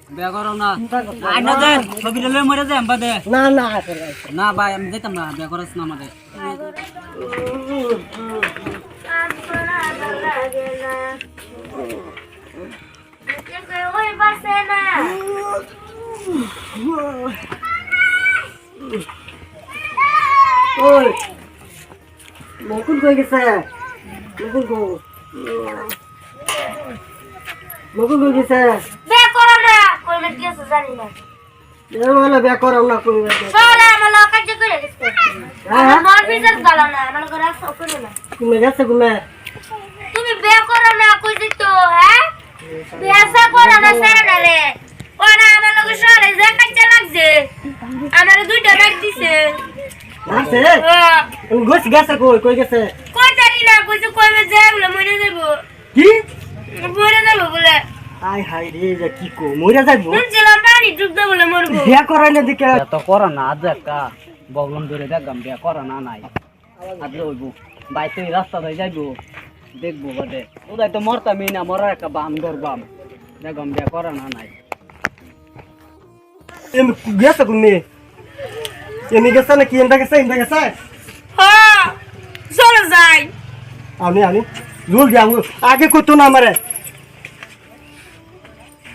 বিয়া করো না আই না দেন ছবি লয়ে মরে যাই আমরা দে না না না ভাই আমি যেতাম না বিয়া করছ না আমাদের ওই বাসে না ওই মুকুল কই গেছে মুকুল গো মুকুল কই গেছে বে করো না কই না গেছে জানি না এ বলে বে করো না কই সরে আমার লোকাল যে করে গেছে আমার মন বিজার গেল না আমার ঘরে আসো করে না তুমি গেছে ঘুমে তুমি বে করো না কই দিতো হ্যাঁ বিয়াসা করো না সারা রে ওরা আমার লোক সরে যে কাছে লাগছে আমার দুইটা ব্যাগ দিছে আছে গোস গেছে কই গেছে কই জানি না কইছে কই মে যাই বলে মরে যাবো কি মরে যাবো বলে আই হাই রে যে কি কো মইরা যাইবো শুনছিলাম পানি ডুব দে বলে মরবো বিয়া করাইলে দিকে এত করো না আজ একটা বগলম ধরে দেখলাম বিয়া করো না নাই আজ হইব ভাই তুই রাস্তা ধরে যাইবো দেখবো বাদে ওদাই তো মরতামই না মরার একটা বাম ধরবাম দেখলাম বিয়া করো না নাই এম গেছে কোনে এমনি গেছে না কি এন্ডা গেছে হ্যাঁ চলে যাই আমি জল দিয়া আগে কইতো না আমারে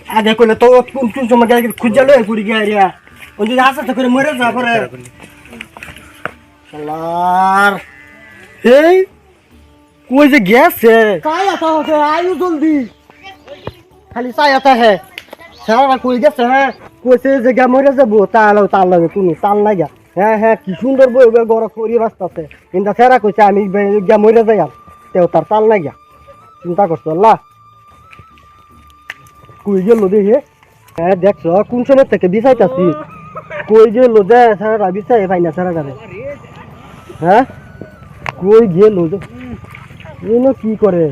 আগে কইলে তো কোন সময় গেলে খুঁজা লয়ে ঘুরি গিয়া রিয়া ওই যে হাসা করে মরে যা পরে শালার এই কই যে গেছে কাই আতা হবে আয়ু জলদি খালি চাই আতা হে সারা কই গেছে হ্যাঁ কইছে যে গা মরে যাবো তাল লাগে তুমি তাল না গা হ্যাঁ কি সুন্দর বই গড় করি রাস্তাতে কিন্তু সেরা কইছে আমি গা মরে যাই তেও তার তাল না গা চিন্তা করছো আল্লাহ কই গেল দেখে হ্যাঁ দেখছো কোন সময় থেকে বিছাইতাছি কই গেল যে সারা বিছাই পাই না সারা যাবে হ্যাঁ কই গেল এনো কি করে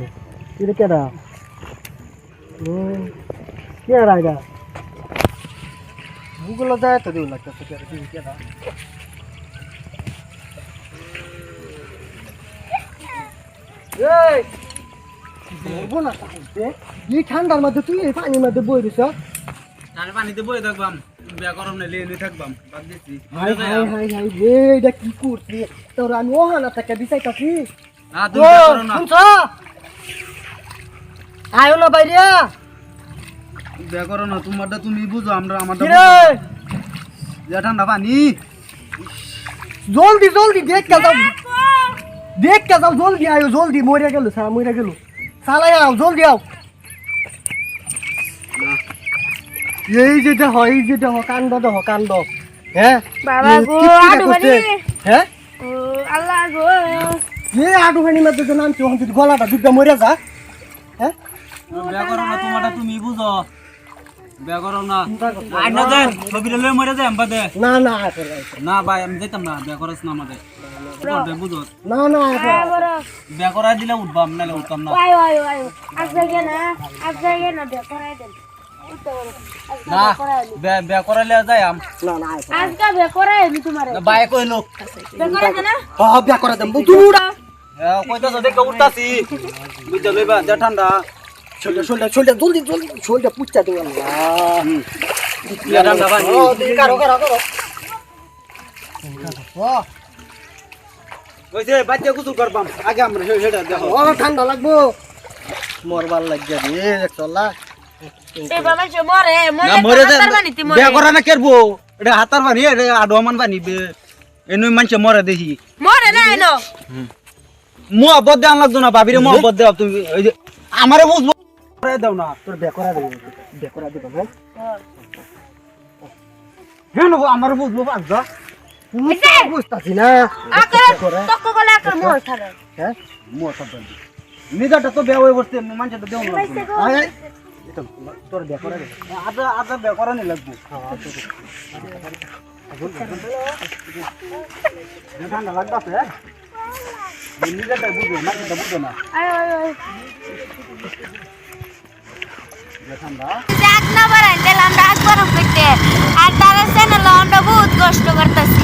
এটা কেডা কে রাইডা গুগল যায় তো দিও লাগতেছে কেডা এই বলবো না এই ঠান্ডার মধ্যে তুই এই পানির মধ্যে বই দিছ তার পানিতে বই দেখবাম বিয়া করম না লিয়ে থাকবাম বাদ দিছি হাই রে এটা কি করছি তোর আমি ওহানা থেকে বিছাইতাছি না তুমি বিয়া করো না শুনছ আয়ো না বাইরে বিয়া করো না তোমারটা তুমি বুঝো আমরা আমারটা কি রে বুঝো ঠান্ডা পানি জলদি দেখ যাও জলদি আয়ো জলদি মরে গেল সালাই আও জলদি আও এই যে দেহ কান্দ হ্যাঁ বাবা গো আডু বানি হ্যাঁ ও আল্লাহ গো যে আডু হানি মধ্যে যে নামছি ওখান থেকে গলাটা দুধটা মরে যা হ্যাঁ বিয়া করো না তোমারটা তুমি বুঝো বিয়া করো না আই না দেন ছবি লয়ে মরে যাই আমরা দে না না ভাই আমি যেতাম না বিয়া করছ না আমাদের তোমারটা বুঝো না বিয়া করাই দিলে উঠবাম নালে উঠতাম না আয়ো আজ যাইয়ে না বে করাই দেন না বিয়া করাইলে যাই আম আজকে বে করাই আমি তোমারে ভাই কইলো বে করাই দে না বিয়া করে দেব তুই উড়া কইতাছ দেখে উঠতাছি বুঝতে লইবা যা ঠান্ডা শোলটা জলদি শোলটা পুচ্চা দিও না ঠান্ডা পানি কারো কইছে বাচ্চা কুসুল করবাম আগে আমরা হেডা দেখো ঠান্ডা লাগবো মরবার লাগবে রে চলা এ বাবা যে মরে না মরে বিয়া করা না কেরবো এটা হাতার পানি এটা আডোমান পানি এনে মানুষ মরে দেখি মরে না এনো মোহাব্বত দেওয়া লাগতো না ভাবিরে মোহাব্বত দেওয়া তুমি ওই যে আমারে বুঝবো দাও না তোর বিয়া করা দেব হ্যাঁ কেন আমার বুঝবো পাঁচটা বুঝতাছি না আকার তক গলা আকার মোর ছাড়ে হ্যাঁ মোটা পানি নিজেটা তো বেয়া হয়ে বসতে মানুষটা দেও না আয় তোর বিয়া করা দেব আদা বেয়া করা নি লাগবো ঠান্ডা লাগতাছে নিজেটা বুঝবো মানুষটা বুঝবো না আয় ঠান্ডা যাক না বারাই দিলাম রাত বরফ পেতে আর তারা সেনা লন্ডা বহুত কষ্ট করতেছে